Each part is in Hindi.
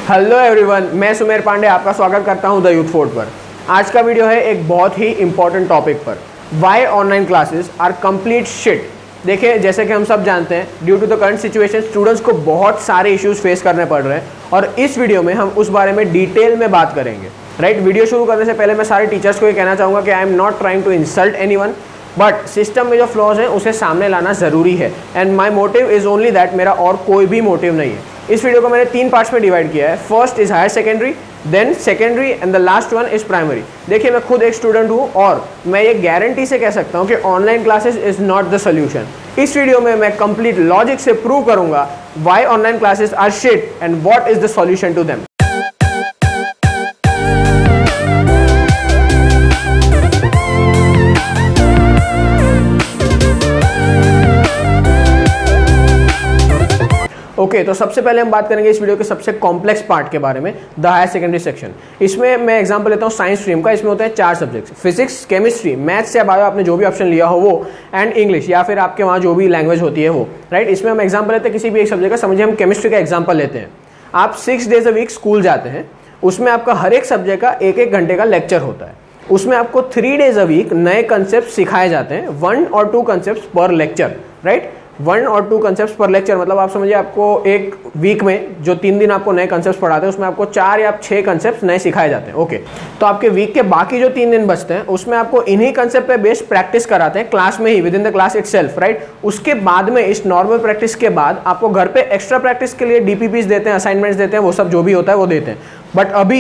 हेलो एवरीवन, मैं सुमेर पांडे आपका स्वागत करता हूं द यूथ फोर्ट पर। आज का वीडियो है एक बहुत ही इंपॉर्टेंट टॉपिक पर, why online classes are complete shit. देखिए, जैसे कि हम सब जानते हैं, due to the current situation students को बहुत सारे इश्यूज फेस करने पड़ रहे हैं और इस वीडियो में हम उस बारे में डिटेल में बात करेंगे। राइट, वीडियो शुरू करने से पहले मैं सारे टीचर्स को ये कहना चाहूँगा कि I am not trying to insult anyone, but system में जो फ्लॉज हैं उसे सामने लाना ज़रूरी है and my motive is only that. मेरा और कोई भी मोटिव नहीं है। इस वीडियो को मैंने 3 पार्ट्स में डिवाइड किया है। First is higher secondary, then secondary and the last one is primary. देखिए, मैं खुद एक स्टूडेंट हूँ और मैं ये गारंटी से कह सकता हूँ कि online classes is not the solution. इस वीडियो में मैं कंप्लीट लॉजिक से प्रूव करूंगा why online classes are shit and what is the solution to them. Okay, तो सबसे पहले हम बात करेंगे इस वीडियो के सबसे कॉम्प्लेक्स पार्ट के बारे में, द हायर सेकेंडरी सेक्शन। इसमें मैं एग्जांपल लेता हूँ साइंस स्ट्रीम का। इसमें होते हैं 4 सब्जेक्ट्स, फिजिक्स, केमिस्ट्री, मैथ्स या बायो, आपने जो भी ऑप्शन लिया हो वो, एंड इंग्लिश या फिर आपके वहाँ जो भी लैंग्वेज होती है वो। राइट, इसमें हम एग्जाम्पल लेते हैं किसी भी एक सब्जेक्ट का। समझिए हम केमिस्ट्री का एग्जाम्पल लेते हैं। आप 6 डेज अ वीक स्कूल जाते हैं, उसमें आपका हर एक सब्जेक्ट का 1-1 घंटे का लेक्चर होता है। उसमें आपको 3 डेज अ वीक नए कंसेप्ट सिखाए जाते हैं, 1 और 2 कंसेप्ट पर लेक्चर। राइट, 1 और 2 कंसेप्ट्स पर लेक्चर, मतलब आप समझिए आपको एक वीक में जो 3 दिन आपको नए कंसेप्ट्स पढ़ाते हैं उसमें आपको 4 या 6 कंसेप्ट्स नए सिखाए जाते हैं। ओके, तो आपके वीक के बाकी जो 3 दिन बचते हैं उसमें आपको इन्हीं कंसेप्ट पे बेस्ड प्रैक्टिस कराते हैं क्लास में ही, within the class itself. Right, उसके बाद में इस नॉर्मल प्रैक्टिस के बाद आपको घर पे एक्स्ट्रा प्रैक्टिस के लिए डीपीपीस देते हैं, असाइनमेंट्स देते हैं, वो सब जो भी होता है वो देते हैं। बट अभी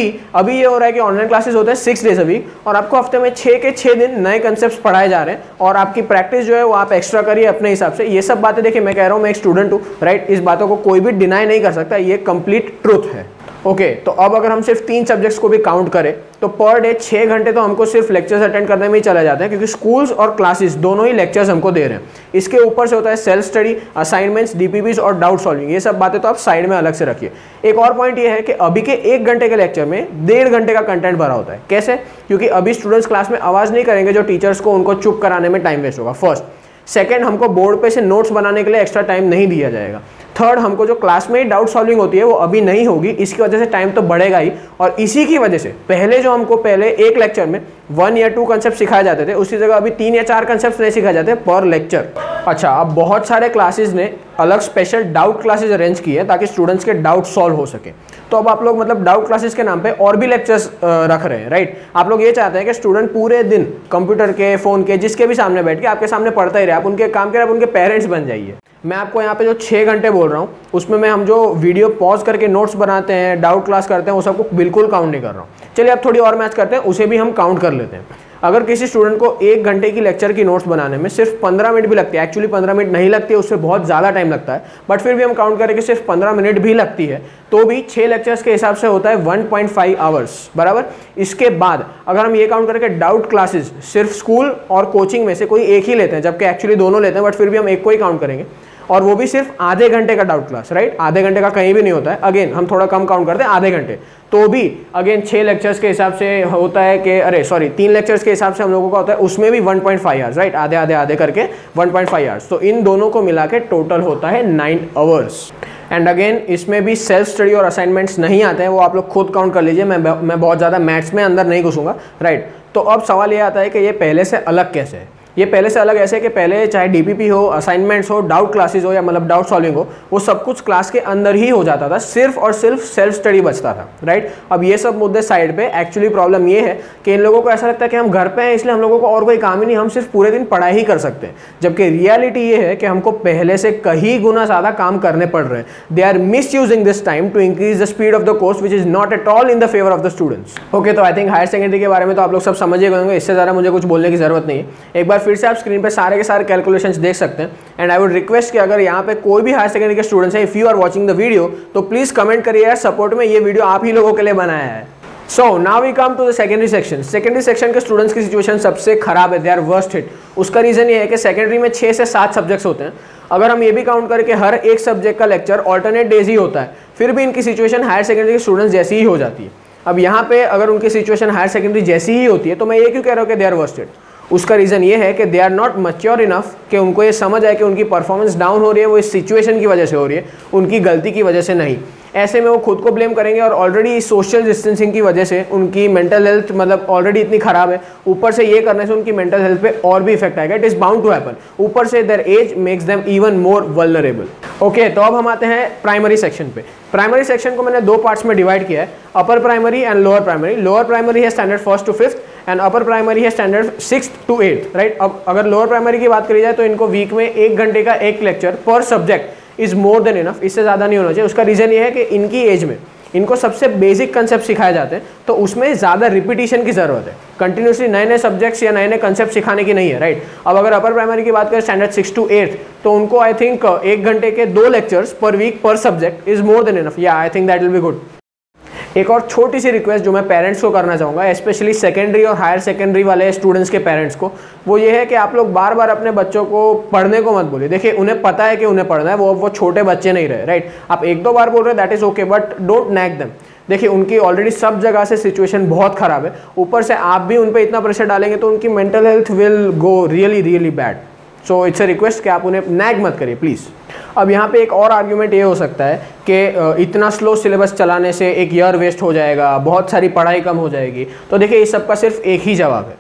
ये हो रहा है कि ऑनलाइन क्लासेस होते हैं 6 डेज अ वीक और आपको हफ्ते में 6 के 6 दिन नए कंसेप्ट्स पढ़ाए जा रहे हैं और आपकी प्रैक्टिस जो है वो आप एक्स्ट्रा करिए अपने हिसाब से। ये सब बातें देखिए, मैं कह रहा हूँ, मैं एक स्टूडेंट हूँ। राइट, इस बातों को कोई भी डिनाई नहीं कर सकता, ये कंप्लीट ट्रूथ है। ओके, तो अब अगर हम सिर्फ 3 सब्जेक्ट्स को भी काउंट करें तो पर डे 6 घंटे तो हमको सिर्फ लेक्चर्स अटेंड करने में ही चले जाते हैं, क्योंकि स्कूल्स और क्लासेस दोनों ही लेक्चर्स हमको दे रहे हैं। इसके ऊपर से होता है सेल्फ स्टडी, असाइनमेंट्स, डीपीपीस और डाउट सॉल्विंग। ये सब बातें तो आप साइड में अलग से रखिए। एक और पॉइंट ये है कि अभी के 1 घंटे के लेक्चर में 1.5 घंटे का कंटेंट भरा होता है। कैसे? क्योंकि अभी स्टूडेंट्स क्लास में आवाज़ नहीं करेंगे जो टीचर्स को उनको चुप कराने में टाइम वेस्ट होगा। फर्स्ट, सेकंड, हमको बोर्ड पे से नोट्स बनाने के लिए एक्स्ट्रा टाइम नहीं दिया जाएगा। थर्ड, हमको जो क्लास में ही डाउट सॉल्विंग होती है वो अभी नहीं होगी, इसकी वजह से टाइम तो बढ़ेगा ही। और इसी की वजह से पहले एक लेक्चर में 1 या 2 कंसेप्ट सिखाए जाते थे, उसकी जगह अभी 3 या 4 कंसेप्ट नहीं सिखाए जाते पर लेक्चर। अच्छा, अब बहुत सारे क्लासेस ने अलग स्पेशल डाउट क्लासेस अरेंज की है ताकि स्टूडेंट्स के डाउट सॉल्व हो सके। तो अब आप लोग मतलब डाउट क्लासेस के नाम पे और भी लेक्चर्स रख रहे हैं। राइट, आप लोग ये चाहते हैं कि स्टूडेंट पूरे दिन कंप्यूटर के, फ़ोन के, जिसके भी सामने बैठ के आपके सामने पढ़ता ही रहे, आप उनके काम के, आप उनके पेरेंट्स बन जाइए। मैं आपको यहाँ पे जो 6 घंटे बोल रहा हूँ उसमें मैं हम जो वीडियो पॉज करके नोट्स बनाते हैं, डाउट क्लास करते हैं, वो सबको बिल्कुल काउंट नहीं कर रहा हूँ। चलिए अब थोड़ी और मैच करते हैं, उसे भी हम काउंट कर लेते हैं। अगर किसी स्टूडेंट को 1 घंटे की लेक्चर की नोट्स बनाने में सिर्फ 15 मिनट भी लगती है, एक्चुअली 15 मिनट नहीं लगती है, उससे बहुत ज़्यादा टाइम लगता है, बट फिर भी हम काउंट करें कि सिर्फ 15 मिनट भी लगती है, तो भी 6 लेक्चर्स के हिसाब से होता है 1.5 आवर्स बराबर। इसके बाद अगर हम ये काउंट करें कि डाउट क्लासेस सिर्फ स्कूल और कोचिंग में से कोई एक ही लेते हैं, जबकि एक्चुअली दोनों लेते हैं, बट फिर भी हम एक को ही काउंट करेंगे, और वो भी सिर्फ आधे घंटे का डाउट क्लास। राइट, आधे घंटे का कहीं भी नहीं होता है, अगेन हम थोड़ा कम काउंट करते हैं, आधे घंटे, तो भी अगेन 6 लेक्चर्स के हिसाब से होता है कि 3 लेक्चर्स के हिसाब से हम लोगों का होता है, उसमें भी 1.5 आवर्स। राइट, आधे करके 1.5 आवर्स, तो इन दोनों को मिला के टोटल होता है 9 आवर्स। एंड अगेन इसमें भी सेल्फ स्टडी और असाइनमेंट्स नहीं आते हैं, वो आप लोग खुद काउंट कर लीजिए, मैं बहुत ज़्यादा मैथ्स में अंदर नहीं घुसूंगा। राइट, तो अब सवाल ये आता है कि ये पहले से अलग कैसे है। ये पहले से अलग ऐसे कि पहले चाहे डीपीपी हो, असाइनमेंट्स हो, डाउट क्लासेस हो या मतलब डाउट सॉल्विंग हो, वो सब कुछ क्लास के अंदर ही हो जाता था, सिर्फ और सिर्फ सेल्फ स्टडी बचता था। राइट, अब ये सब मुद्दे साइड पे। एक्चुअली प्रॉब्लम ये है कि इन लोगों को ऐसा लगता है कि हम घर पे हैं इसलिए हम लोगों को और कोई काम ही नहीं, हम सिर्फ पूरे दिन पढ़ाई ही कर सकते हैं, जबकि रियलिटी ये है कि हमको पहले से कहीं गुना ज़्यादा काम करने पड़ रहे हैं। They are misusing this time to increase the speed of the course which is not at all in the favour of the students. Okay, तो आई थिंक हायर सेकेंडरी के बारे में तो आप लोग सब समझ ही गए होंगे, इससे ज़्यादा मुझे कुछ बोलने की जरूरत नहीं है। एक बार फिर से आप स्क्रीन पर सारे के सारे कैलकुलेशंस देख सकते हैं। एंड आई वुड रिक्वेस्ट कि अगर यहाँ पे कोई भी हायर सेकेंडरी के स्टूडेंट्स हैं, if you are watching the video, तो प्लीज कमेंट करिए यार सपोर्ट में, ये वीडियो आप ही लोगों के लिए बनाया है। So now we come to the secondary section. Secondary section के स्टूडेंट्स की सिचुएशन सबसे खराब है, दे आर वर्स्ट हिट। उसका रीजन ये है कि सेकेंडरी में 6 से 7 सब्जेक्ट्स होते हैं। अगर हम ये भी काउंट करें कि हर एक सब्जेक्ट का लेक्चर ऑल्टरनेट डेज ही होता है, फिर भी इनकी सिचुएशन हायर सेकेंडरी के स्टूडेंट्स जैसी ही हो जाती है। अब यहाँ पे अगर उनकी सिचुएशन हायर सेकेंडरी जैसी ही होती है तो मैं ये क्यों कह रहा हूँ कि दे आर वर्स्ट हिट। उसका रीज़न ये है कि they are not mature enough कि उनको ये समझ आए कि उनकी परफॉर्मेंस डाउन हो रही है वो इस सिचुएशन की वजह से हो रही है, उनकी गलती की वजह से नहीं। ऐसे में वो खुद को ब्लेम करेंगे और ऑलरेडी सोशल डिस्टेंसिंग की वजह से उनकी मेंटल हेल्थ मतलब ऑलरेडी इतनी खराब है, ऊपर से ये करने से उनकी मेंटल हेल्थ पे और भी इफेक्ट आएगा। It is bound to happen. ऊपर से their age makes them even more vulnerable. Okay, तो अब हम आते हैं प्राइमरी सेक्शन पे। प्राइमरी सेक्शन को मैंने 2 पार्ट्स में डिवाइड किया है, upper primary and lower primary. Lower primary है standard 1st to 5th and upper primary है standard 6th to 8th, right. अब अगर लोअर प्राइमरी की बात करी जाए तो इनको वीक में 1 घंटे का एक लेक्चर पर subject is more than enough, इससे ज़्यादा नहीं होना चाहिए। उसका रीज़न ये है कि इनकी एज में इनको सबसे बेसिक कंसेप्ट सिखाए जाते हैं, तो उसमें ज़्यादा रिपीटिशन की ज़रूरत है। कंटिन्यूसली नए नए सब्जेक्ट्स या नए नए कंसेप्ट सिखाने की नहीं है, राइट। अब अगर अपर प्राइमरी की बात करें स्टैंडर्ड 6 to 8th, तो उनको आई थिंक 1 घंटे के 2 lectures per week per subject is more than enough. या I think that will be good. एक और छोटी सी रिक्वेस्ट जो मैं पेरेंट्स को करना चाहूँगा, स्पेशली सेकेंडरी और हायर सेकेंडरी वाले स्टूडेंट्स के पेरेंट्स को, वो ये है कि आप लोग बार बार अपने बच्चों को पढ़ने को मत बोलिए। देखिए, उन्हें पता है कि उन्हें पढ़ना है, वो छोटे बच्चे नहीं रहे, राइट। आप 1-2 बार बोल रहे हैं, that is okay, but don't nag them. देखिए, उनकी ऑलरेडी सब जगह से सिचुएशन बहुत ख़राब है, ऊपर से आप भी उन पर इतना प्रेशर डालेंगे तो उनकी mental health will go really really bad. So it's a request कि आप उन्हें नैग मत करिए प्लीज़। अब यहाँ पे एक और आर्ग्यूमेंट ये हो सकता है कि इतना स्लो सिलेबस चलाने से एक ईयर वेस्ट हो जाएगा, बहुत सारी पढ़ाई कम हो जाएगी। तो देखिए, इस सब का सिर्फ एक ही जवाब है।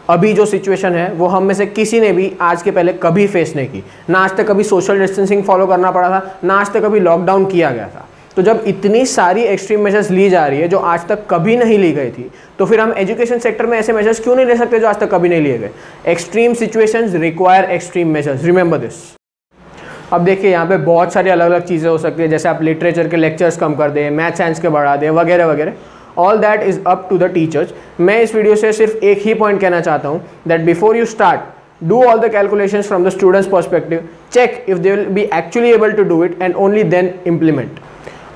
अभी जो सिचुएशन है वो हम में से किसी ने भी आज के पहले कभी फेस नहीं की। ना आज तक कभी सोशल डिस्टेंसिंग फॉलो करना पड़ा था, ना आज तक कभी लॉकडाउन किया गया था। तो जब इतनी सारी एक्सट्रीम मेजर्स ली जा रही है जो आज तक कभी नहीं ली गई थी, तो फिर हम एजुकेशन सेक्टर में ऐसे मेजर्स क्यों नहीं ले सकते जो आज तक कभी नहीं लिए गए। Extreme situations require extreme measures, remember this. अब देखिए, यहाँ पे बहुत सारी अलग अलग चीज़ें हो सकती है, जैसे आप लिटरेचर के लेक्चर्स कम कर दें, मैथ साइंस के बढ़ा दें, वगैरह वगैरह। All that is up to the teachers. मैं इस वीडियो से सिर्फ एक ही पॉइंट कहना चाहता हूँ, that before you start do all the calculations from the students perspective, check if they will be actually able to do it and only then implement.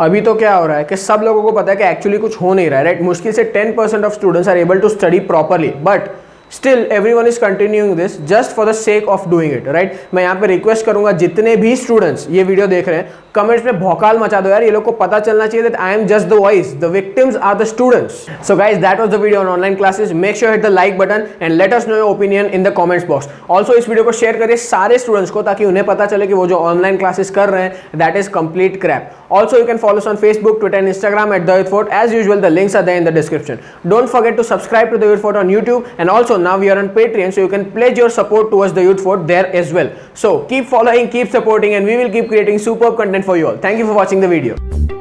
अभी तो क्या हो रहा है कि सब लोगों को पता है कि एक्चुअली कुछ हो नहीं रहा है, राइट। मुश्किल से 10% of students are able to study properly, but still everyone is continuing this just for the sake of doing it, right. मैं यहाँ पे रिक्वेस्ट करूंगा, जितने भी स्टूडेंट्स ये वीडियो देख रहे हैं, कमेंट्स में भौकाल मचा दो यार। ये लोग को पता चलना चाहिए that I am just the voice, the victims are the students. So guys, that was the video on online classes. Make sure hit the like button and let us know your opinion in the comments box. Also इस वीडियो को शेयर करिए सारे स्टूडेंट्स को, ताकि उन्हें पता चले कि वो जो ऑनलाइन क्लासेस कर रहे हैं that is complete crap. Also, you can follow us on Facebook, Twitter and Instagram at The Youth Fort. As usual, the links are there in the description. Don't forget to subscribe to The Youth Fort on YouTube, and also now we are on Patreon, so you can pledge your support towards The Youth Fort there as well. So keep following, keep supporting, and we will keep creating superb content for you all. Thank you for watching the video.